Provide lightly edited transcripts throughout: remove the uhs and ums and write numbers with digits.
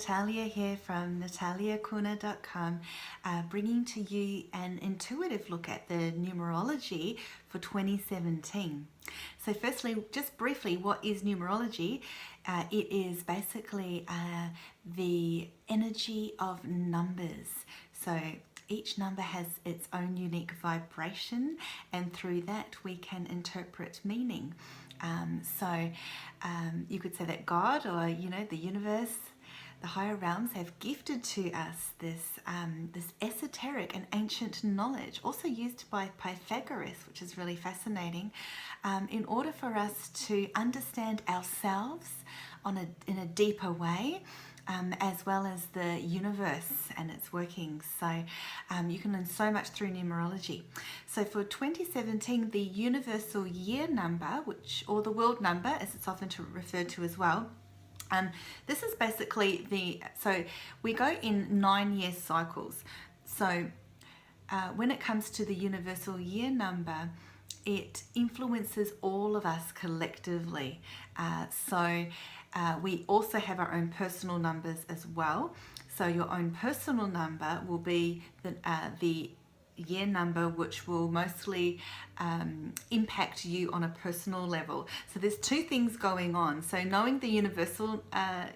Natalia here from nataliakuna.com, bringing to you an intuitive look at the numerology for 2017. So firstly, just briefly, what is numerology? It is basically the energy of numbers. So each number has its own unique vibration, and through that we can interpret meaning. You could say that God, or the universe, the higher realms, have gifted to us this esoteric and ancient knowledge, also used by Pythagoras, which is really fascinating, in order for us to understand ourselves in a deeper way, as well as the universe and its workings. So you can learn so much through numerology. So for 2017, the universal year number, or the world number, as it's often referred to as well, this is basically so we go in 9-year cycles. So when it comes to the universal year number, it influences all of us collectively. We also have our own personal numbers as well. So your own personal number will be the year number, which will mostly impact you on a personal level. So there's two things going on. So knowing the universal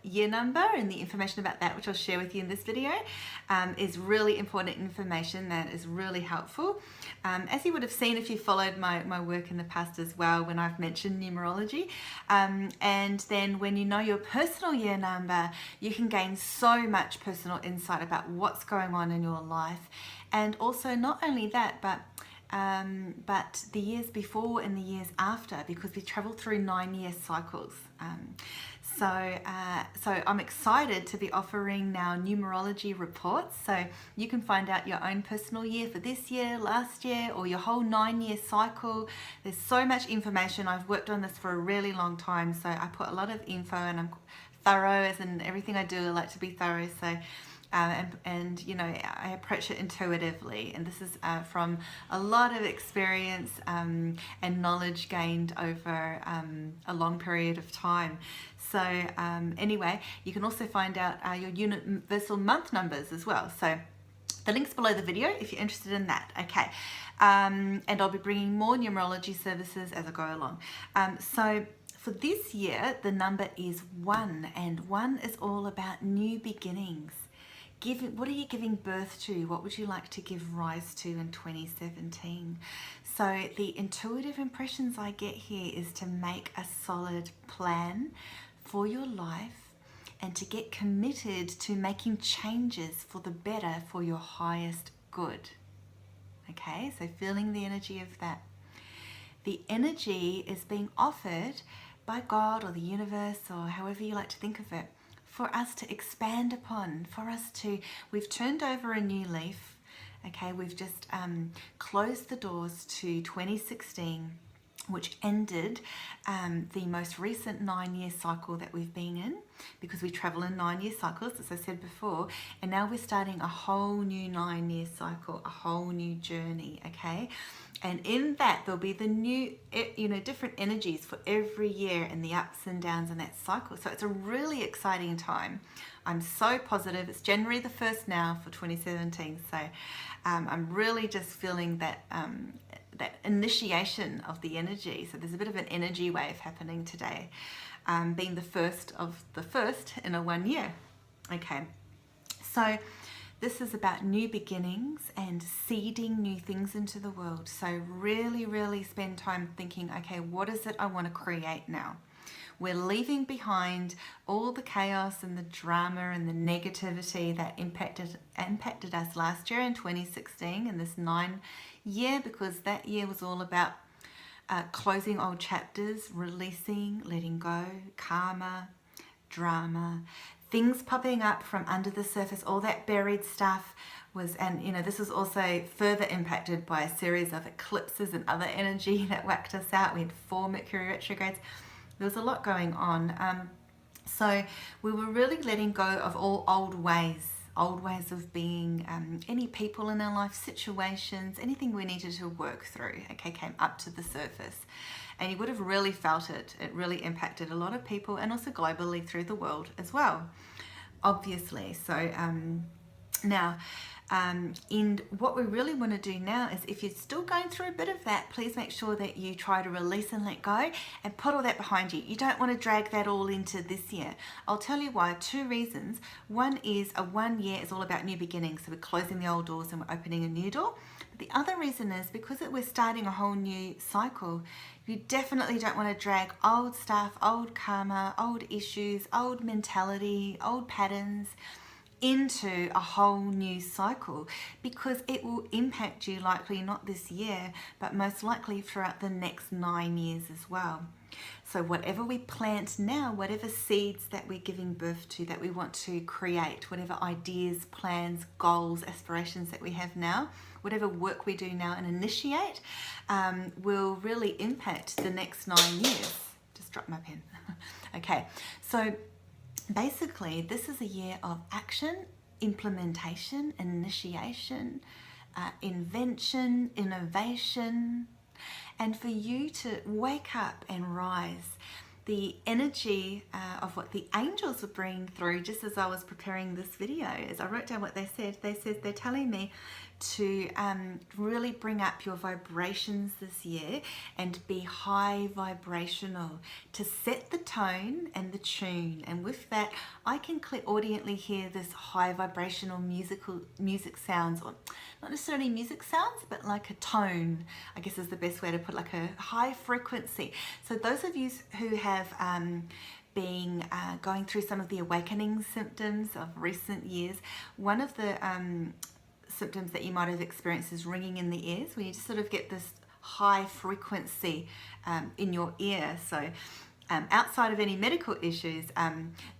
year number and the information about that, which I'll share with you in this video, is really important information that is really helpful. As you would have seen if you followed my work in the past as well, when I've mentioned numerology. And then when you know your personal year number, you can gain so much personal insight about what's going on in your life. And also not only that, but the years before and the years after, because we travel through 9-year cycles. So I'm excited to be offering now numerology reports. So you can find out your own personal year for this year, last year, or your whole 9-year cycle. There's so much information. I've worked on this for a really long time, so I put a lot of info, and I'm thorough, as in everything I do, I like to be thorough. So I approach it intuitively, and this is from a lot of experience and knowledge gained over a long period of time. So anyway, you can also find out your universal month numbers as well. So the link's below the video if you're interested in that. Okay, and I'll be bringing more numerology services as I go along. So for this year, the number is 1, and 1 is all about new beginnings. What are you giving birth to? What would you like to give rise to in 2017? So the intuitive impressions I get here is to make a solid plan for your life and to get committed to making changes for the better, for your highest good. Okay, so feeling the energy of that. The energy is being offered by God or the universe, or however you like to think of it, for us to expand upon, we've turned over a new leaf. Okay, we've just closed the doors to 2016, which ended the most recent 9-year cycle that we've been in, because we travel in 9-year cycles, as I said before, and now we're starting a whole new 9-year cycle, a whole new journey. Okay, and in that there'll be the new, different energies for every year, and the ups and downs in that cycle. So it's a really exciting time. I'm so positive. It's January the 1st now for 2017. So I'm really just feeling that that initiation of the energy. So there's a bit of an energy wave happening today, being the first of the first in a 1 year. Okay, so this is about new beginnings and seeding new things into the world. So really, really spend time thinking, okay, what is it I want to create now? We're leaving behind all the chaos and the drama and the negativity that impacted us last year in 2016, in this 9-year, because that year was all about closing old chapters, releasing, letting go, karma, drama, things popping up from under the surface, all that buried stuff was, and this is also further impacted by a series of eclipses and other energy that whacked us out. We had 4 Mercury retrogrades. There was a lot going on. So we were really letting go of all old ways of being, any people in our life, situations, anything we needed to work through, okay, came up to the surface. And you would have really felt it. It really impacted a lot of people, and also globally through the world as well. obviously. So now, and what we really want to do now is, if you're still going through a bit of that, please make sure that you try to release and let go and put all that behind you. You don't want to drag that all into this year. I'll tell you why. 2 reasons. One is a 1 year is all about new beginnings. So we're closing the old doors and we're opening a new door. But the other reason is because we're starting a whole new cycle. You definitely don't want to drag old stuff, old karma, old issues, old mentality, old patterns into a whole new cycle, because it will impact you likely not this year, but most likely throughout the next 9 years as well. So whatever we plant now, whatever seeds that we're giving birth to, that we want to create, whatever ideas, plans, goals, aspirations that we have now, whatever work we do now and initiate, will really impact the next 9 years. Just dropped my pen. Okay, so basically, this is a year of action, implementation, initiation, invention, innovation, and for you to wake up and rise. The energy of what the angels were bringing through, just as I was preparing this video, as I wrote down what they said. They said they're telling me to really bring up your vibrations this year and be high vibrational, to set the tone and the tune. And with that, I can audiently hear this high vibrational music sounds, or not necessarily music sounds, but like a tone, I guess is the best way to put it, like a high frequency. So those of you who have been going through some of the awakening symptoms of recent years, one of the symptoms that you might have experienced is ringing in the ears, where you just sort of get this high frequency in your ear. So outside of any medical issues,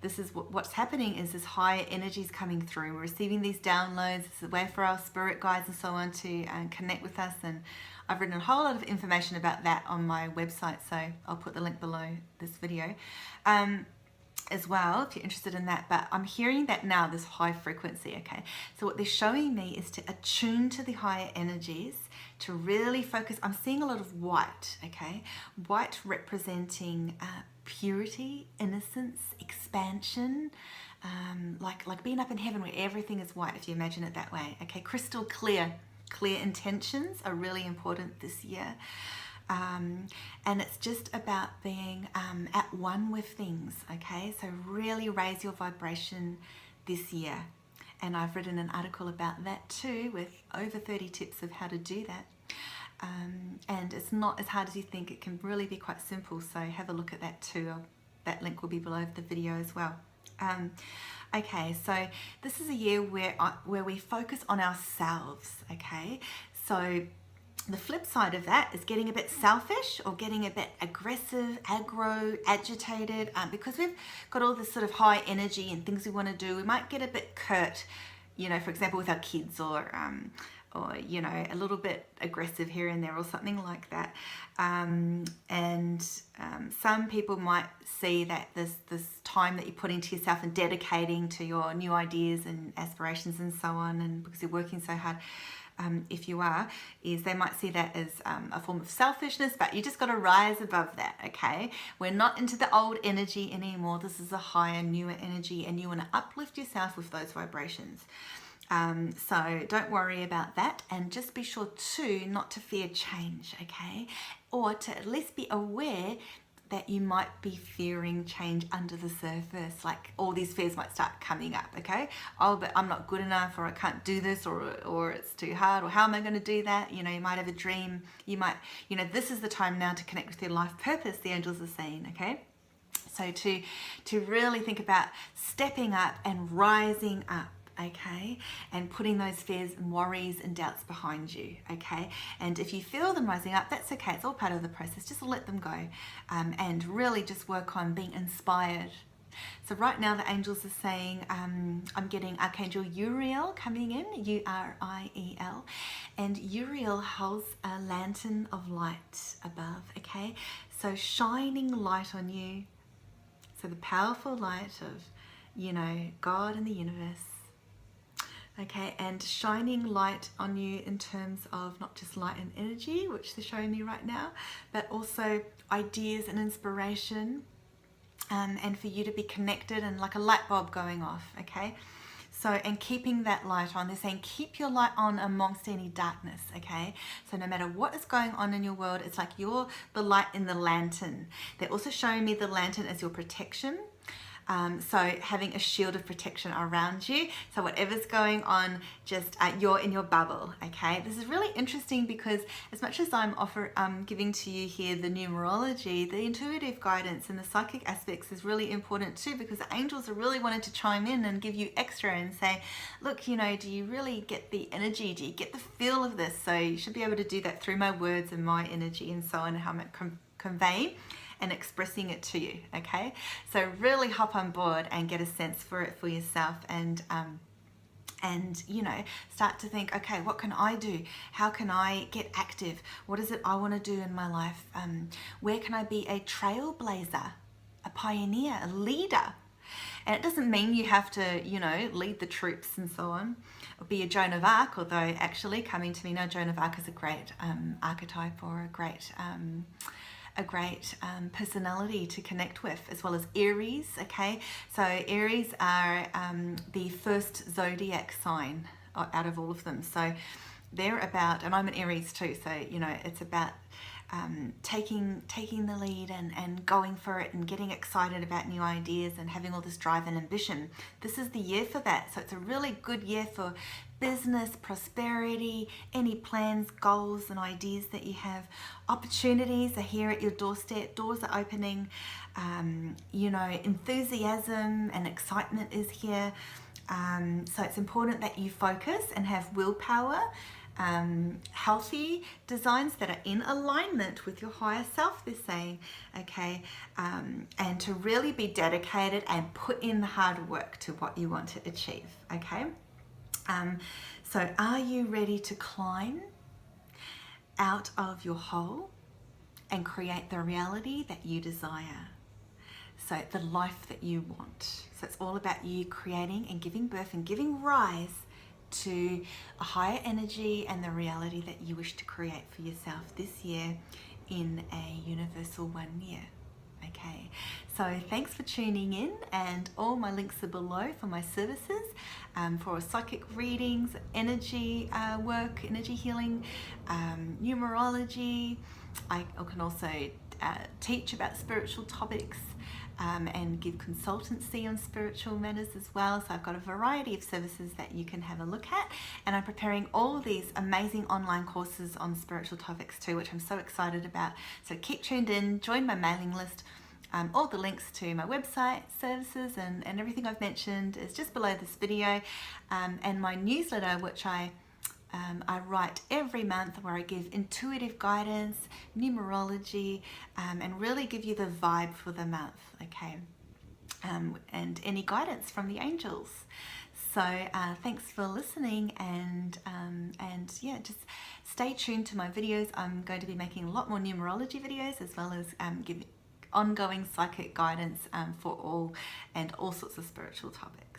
this is what's happening, is this higher energies coming through. We're receiving these downloads. It's a way for our spirit guides and so on to connect with us, and I've written a whole lot of information about that on my website, so I'll put the link below this video as well if you're interested in that. But I'm hearing that now, this high frequency. Okay, so what they're showing me is to attune to the higher energies, to really focus. I'm seeing a lot of white. Okay, white representing purity, innocence, expansion, like being up in heaven where everything is white, if you imagine it that way. Okay, crystal clear intentions are really important this year. And it's just about being at one with things. Okay, so really raise your vibration this year, and I've written an article about that too, with over 30 tips of how to do that. And it's not as hard as you think. It can really be quite simple, so have a look at that too. That link will be below the video as well. Okay, so this is a year where we focus on ourselves. Okay, so the flip side of that is getting a bit selfish or getting a bit aggressive, aggro, agitated, because we've got all this sort of high energy and things we want to do. We might get a bit curt, you know, for example, with our kids, or you know, a little bit aggressive here and there, or something like that. Some people might see that this time that you put into yourself and dedicating to your new ideas and aspirations and so on, and because you're working so hard, if you are, is they might see that as a form of selfishness, but you just got to rise above that. Okay, we're not into the old energy anymore. This is a higher, newer energy, and you want to uplift yourself with those vibrations. So don't worry about that, and just be sure too not to fear change, okay? Or to at least be aware that you might be fearing change under the surface. Like all these fears might start coming up, okay? Oh, but I'm not good enough, or I can't do this, or it's too hard, or how am I going to do that? You know, you might have a dream. You might, you know, this is the time now to connect with your life purpose, the angels are saying, okay? So to really think about stepping up and rising up, okay, and putting those fears and worries and doubts behind you, okay? And if you feel them rising up, that's okay. It's all part of the process. Just let them go, and really just work on being inspired. So right now the angels are saying, I'm getting Archangel Uriel coming in, Uriel, and Uriel holds a lantern of light above, okay? So shining light on you. So the powerful light of, you know, God and the universe. Okay, and shining light on you in terms of not just light and energy, which they're showing me right now, but also ideas and inspiration, and for you to be connected and like a light bulb going off, okay? So, and keeping that light on, they're saying keep your light on amongst any darkness, okay? So no matter what is going on in your world, it's like you're the light in the lantern. They're also showing me the lantern as your protection. So having a shield of protection around you. So whatever's going on, just you're in your bubble, okay? This is really interesting because as much as I'm giving to you here the numerology, the intuitive guidance and the psychic aspects is really important too, because the angels are really wanting to chime in and give you extra and say, look, you know, do you really get the energy? Do you get the feel of this? So you should be able to do that through my words and my energy and so on, and how I'm conveying and expressing it to you, okay? So really hop on board and get a sense for it for yourself, and you know, start to think, okay, what can I do? How can I get active? What is it I want to do in my life? Where can I be a trailblazer, a pioneer, a leader? And it doesn't mean you have to, you know, lead the troops and so on, or be a Joan of Arc, although actually coming to me now, Joan of Arc is a great archetype, or a great personality to connect with, as well as Aries, okay? So Aries are the first zodiac sign out of all of them. So they're about, and I'm an Aries too, so, you know, it's about taking the lead and going for it and getting excited about new ideas and having all this drive and ambition. This is the year for that. So it's a really good year for business, prosperity, any plans, goals and ideas that you have. Opportunities are here at your doorstep, doors are opening, you know, enthusiasm and excitement is here. So it's important that you focus and have willpower, healthy designs that are in alignment with your higher self, they're saying, okay, and to really be dedicated and put in the hard work to what you want to achieve, okay? So are you ready to climb out of your hole and create the reality that you desire? So the life that you want. So it's all about you creating and giving birth and giving rise to a higher energy and the reality that you wish to create for yourself this year in a universal 1 year. Okay, so thanks for tuning in, and all my links are below for my services, for psychic readings, energy work, energy healing, numerology. I can also teach about spiritual topics, and give consultancy on spiritual matters as well. So I've got a variety of services that you can have a look at, and I'm preparing all of these amazing online courses on spiritual topics too, which I'm so excited about. So keep tuned in, join my mailing list. All the links to my website, services, and everything I've mentioned is just below this video, and my newsletter, which I write every month, where I give intuitive guidance, numerology, and really give you the vibe for the month, okay? And any guidance from the angels. So thanks for listening, and yeah, just stay tuned to my videos. I'm going to be making a lot more numerology videos, as well as giving ongoing psychic guidance for all sorts of spiritual topics.